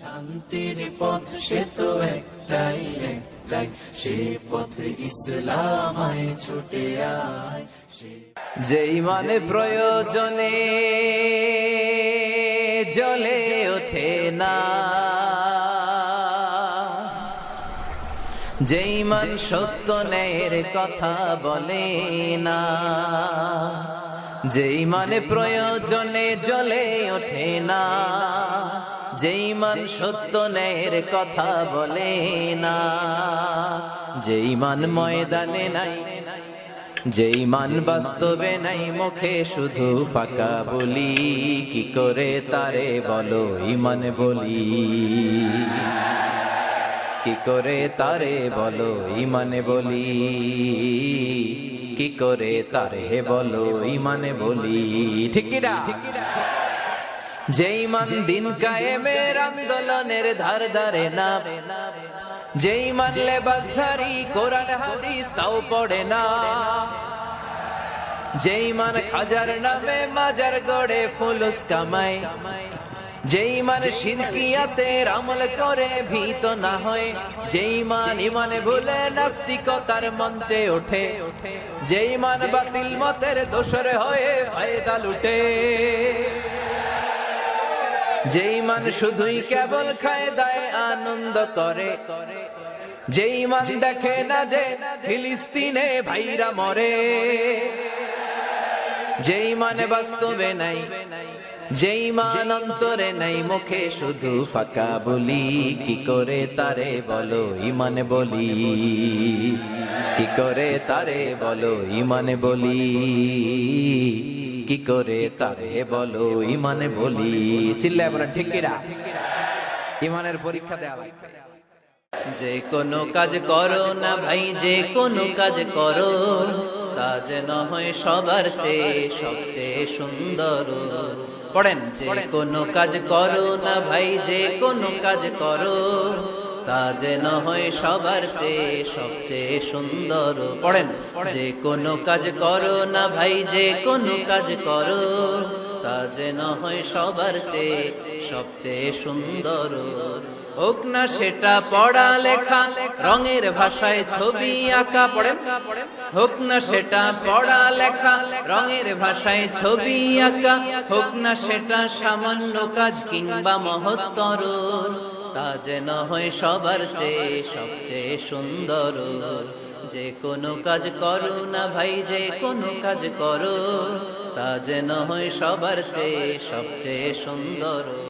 শান্তির পথ সে তো একটাই একটাই, সে পথে ইসলামায় ছুটে আয়। যেই মানে প্রয়োজনে জ্বলে ওঠে না, যেই মান সত্য ন্যায়ের কথা বলে না, যেই মানে প্রয়োজনে জ্বলে ওঠে না, যেই মান সত্য ন্যায়ের কথা বলে না, যেই মান ময়দানে নাই, যেই মান বাস্তবে নাই, মুখে শুধু ফাঁকা বলি, কি করে তারে বলো ঈমান বলি, কি করে তারে বলো ঈমান বলি, কি করে তারে বলো ঈমান বলি, ঠিক কি না? যেই মান দিন কায়েমের আন্দোলনের ধার ধারে না, যেই মান লেবাসধারী কোরআন হাদিস তাও পড়ে না, যেই মান খাজার নামে মাজার গড়ে ফুলুস কামায়, যেই মান শিরকিয়াতের আমল করে ভীত না হয়, যেই মান ইমানে ভুলে নাস্তিকতার মঞ্চে ওঠে, যেই মান বাতিল মতের দোষর হয়ে ফায়দা লুটে, যেই মান শুধুই কেবল খায় দায় আনন্দ করে, যেই মান দেখে না যে ফিলিস্তিনে ভাইরা মরে, যেই মানে বাস্তবে নাই, যেই মান অন্তরে নাই, মুখে শুধু ফাঁকা বলি, কি করে তারে বলো ঈমান বলি, কি করে তারে বলো ঈমান বলি, কি করে তারে বলো ঈমান বলি, চিল্লায় বলেন ঠিক কিনা? ঈমানের পরীক্ষা দেয়া লাগবে। যে কোনো কাজ করো না ভাই, যে কোনো কাজ করো, তা যেন হয় সবার চেয়ে সবচেয়ে সুন্দর। পড়েন, যে কোনো কাজ করো না ভাই, যে কোনো কাজ করো, তা যেন হয় সবার চেয়ে সবচেয়ে সুন্দর। পড়েন, যে কোনো কাজ করো না ভাই, যে কোনো কাজ করো, তা যেন হয় সবার চেয়ে সবচেয়ে সুন্দর। হোক না সেটা পড়া লেখা, রঙের ভাষায় ছবি আঁকা, পড়েন, হোক না সেটা পড়া লেখা, রঙের ভাষায় ছবি আঁকা, হোক না সেটা সামান্য কাজ কিংবা মহত্তর, তা যেন হয় সবার চেয়ে সবচেয়ে সুন্দর। যে কোনো কাজ করো না ভাই, যে কোনো কাজ করো, তা যেন হয় সবার চেয়ে সবচেয়ে সুন্দর।